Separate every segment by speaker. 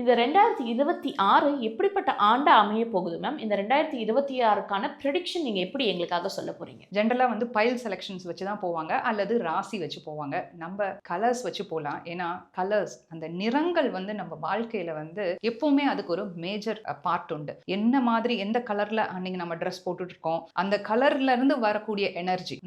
Speaker 1: இந்த 2026 எப்படிப்பட்ட ஆண்டா அமைய போகுது மேம்? இந்த 2026க்கான ப்ரெடிக்ஷன் நீங்க எப்படி எங்களுக்காக சொல்ல போறீங்க?
Speaker 2: ஜென்ரலா வந்து பைல் செலக்ஷன்ஸ் வச்சு தான் போவாங்க. அல்லது ராசி வச்சு போவாங்க. நம்ம கலர்ஸ் வச்சு போலாம். ஏன்னா, கலர்ஸ் அந்த நிறங்கள் வந்து நம்ம வாழ்க்கையில வந்து எப்பவுமே அதுக்கு ஒரு மேஜர் பார்ட் உண்டு. என்ன மாதிரி எந்த கலர்ல அன்னைக்கு நம்ம ட்ரெஸ் போட்டுட்டு இருக்கோம். அந்த கலர்ல இருந்து வரக்கூடிய எனர்ஜி.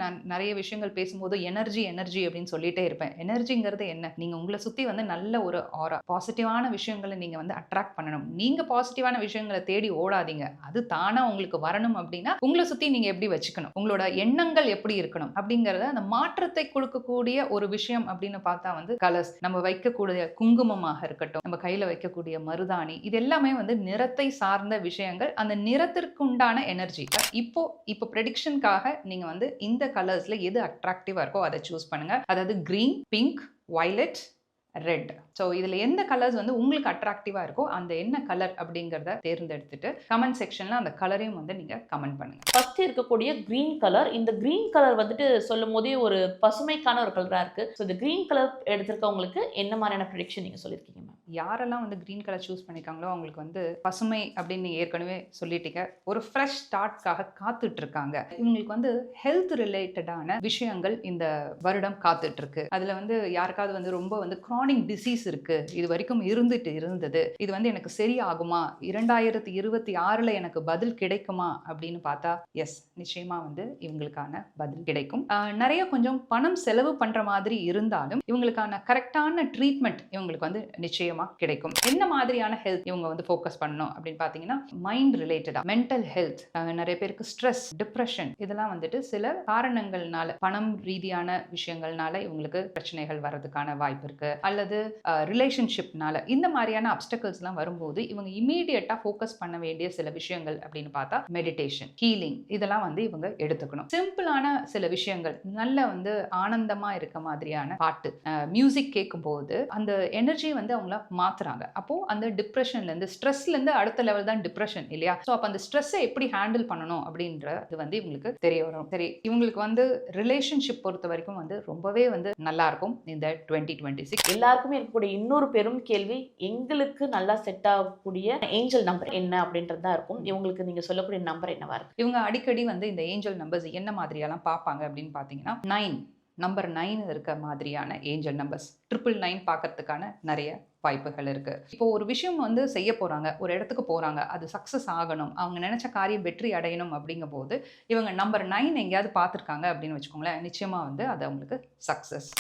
Speaker 2: நான் நெறைய விஷயங்கள் பேசும்போது எனர்ஜி அப்படின்னு சொல்லிட்டே இருப்பேன். எனர்ஜிங்கிறது என்ன? நீங்க உங்கள சுத்தி வந்து நல்ல ஒரு ஆரா, பாசிட்டிவான விஷயங்கள நீங்க வந்து அட்ராக்ட் பண்ணணும். நீங்க பாசிட்டிவான விஷயங்கள தேடி ஓடாதீங்க. அது தானா உங்களுக்கு வரணும் அப்படின்னா, உங்கள சுத்தி நீங்க எப்படி வச்சுக்கணும்? உங்களோட எண்ணங்கள் எப்படி இருக்கணும்? அப்படிங்கிறத அந்த மாற்றத்தை கொடுக்கக்கூடிய ஒரு விஷயம் அப்படின்னு பார்த்தா வந்து கலர்ஸ். நம்ம வைக்கக்கூடிய குங்குமமாக இருக்கட்டும், நம்ம கையில வைக்கக்கூடிய மருதாணி, இது எல்லாமே வந்து நிறத்தை சார்ந்த விஷயங்கள். அந்த நிறத்திற்கு உண்டான எனர்ஜி. இப்போ ப்ரெடிக்ஷன்க்காக நீங்க வந்து இந்த கலர்ஸ்ல எது அட்ராக்டிவா இருக்கோ அத சூஸ் பண்ணுங்க. அதாவது green, pink, violet, red. So இதில் எந்த கலர்ஸ் வந்து உங்களுக்கு அட்ராக்டிவாக இருக்கோ அந்த என்ன கலர் அப்படிங்கிறத தேர்ந்தெடுத்துட்டு கமெண்ட் செக்ஷனில் அந்த கலரையும் வந்து நீங்கள் கமெண்ட் பண்ணுங்கள்.
Speaker 1: ஃபர்ஸ்ட் இருக்கக்கூடிய கிரீன் கலர். இந்த கிரீன் கலர் வந்துட்டு சொல்லும் போதே ஒரு பசுமைக்கான ஒரு கலரா இருக்கு. ஸோ இந்த கிரீன் கலர் எடுத்திருக்கவங்களுக்கு என்ன மாதிரியான ப்ரெடிக்ஷன் நீங்க சொல்லியிருக்கீங்க மேம்?
Speaker 2: யாரெல்லாம் வந்து கிரீன் கலர் சூஸ் பண்ணியிருக்காங்களோ அவங்களுக்கு வந்து பசுமை அப்படின்னு நீங்கள் ஏற்கனவே சொல்லிட்டீங்க. ஒரு ஃப்ரெஷ் ஸ்டார்ட்காக காத்துட்டு இருக்காங்க. இவங்களுக்கு வந்து ஹெல்த் ரிலேட்டடான விஷயங்கள் இந்த வருடம் காத்துட்டு இருக்கு. அதில் வந்து யாருக்காவது வந்து ரொம்ப வந்து கிரானிக் டிசீஸ் இருக்கு, இது வரைக்கும் இருந்தது, இது வந்து எனக்கு சரியாகுமா, 2026ல எனக்கு பதில் கிடைக்குமா அப்படின்னு பார்த்தா எஸ், நிச்சயமா வந்து இவங்களுக்கான பதில் கிடைக்கும். நிறைய கொஞ்சம் பணம் செலவு பண்ற மாதிரி இருந்தாலும் இவங்களுக்கான கரெக்டான ட்ரீட்மெண்ட் இவங்களுக்கு வந்து நிச்சயமா கிடைக்கும். என்ன மாதிரியான ஹெல்த் இவங்க வந்து ஃபோக்கஸ் பண்ணணும் அப்படின்னு பார்த்தீங்கன்னா, மைண்ட் ரிலேட்டடா, மென்டல் ஹெல்த். நிறைய பேருக்கு ஸ்ட்ரெஸ், டிப்ரெஷன் இதெல்லாம் வந்துட்டு சில காரணங்கள்னால, பணம் ரீதியான விஷயங்கள்னால இவங்களுக்கு பிரச்சனைகள் வர்றதுக்கான வாய்ப்பு இருக்கு. அல்லது ரிலேஷன்ஷிப்னால இந்த மாதிரியான அப்டக்கிள்ஸ்லாம் வரும்போது இவங்க இமீடியட்டா ஃபோக்கஸ் பண்ண வேண்டிய சில விஷயங்கள் அப்படின்னு பார்த்தா மெடிடேஷன், ஹீலிங் இதெல்லாம் வந்து இவங்க எடுத்துக்கணும். சிம்பிளான சில விஷயங்கள், நல்ல வந்து ஆனந்தமா இருக்க மாதிரியான பாட்டு, மியூசிக் கேட்கும்போது அந்த எனர்ஜி வந்து அவங்கள மாத்துறாங்க. அப்போ அந்த டிப்ரெஷன்ல இருந்து, ஸ்ட்ரெஸ்ல இருந்து அடுத்த லெவல் தான் டிப்ரெஷன் இல்லையா? ஸோ அப்போ அந்த ஸ்ட்ரெஸ்ஸை எப்படி ஹேண்டில் பண்ணணும் அப்படின்றது வந்து இவங்களுக்கு தெரிய வரும். சரி, இவங்களுக்கு வந்து ரிலேஷன்ஷிப் பொறுத்த வரைக்கும் வந்து ரொம்பவே வந்து நல்லா இருக்கும் இந்த 2026.
Speaker 1: எல்லாருக்குமே இருக்கக்கூடிய இன்னொரு பெரும் கேள்வி, எங்களுக்கு நல்லா செட் ஆகக்கூடிய ஏஞ்சல் நம்பர் என்ன அப்படின்றது தான் இருக்கும். இவங்களுக்கு நீங்க சொல்லக்கூடிய நம்பர் என்னவா இருக்கு?
Speaker 2: இவங்க அடிக்கடி வந்து இந்த ஏஞ்சல் நம்பர்ஸ் என்ன மாதிரியெல்லாம் பார்ப்பாங்க அப்படின்னு பார்த்தீங்கன்னா, 9 நம்பர் 9 இருக்க மாதிரியான ஏஞ்சல் நம்பர்ஸ், 999 பார்க்கறதுக்கான நிறைய வாய்ப்புகள் இருக்கு. இப்போ ஒரு விஷயம் வந்து செய்ய போறாங்க, ஒரு இடத்துக்கு போறாங்க, அது சக்சஸ் ஆகணும், அவங்க நினைச்ச காரியம் வெற்றி அடையணும் அப்படிங்கும்போது இவங்க நம்பர் 9 எங்கேயாவது பார்த்துருக்காங்க அப்படின்னு வச்சுக்கோங்களேன், நிச்சயமா வந்து அது அவங்களுக்கு சக்சஸ்.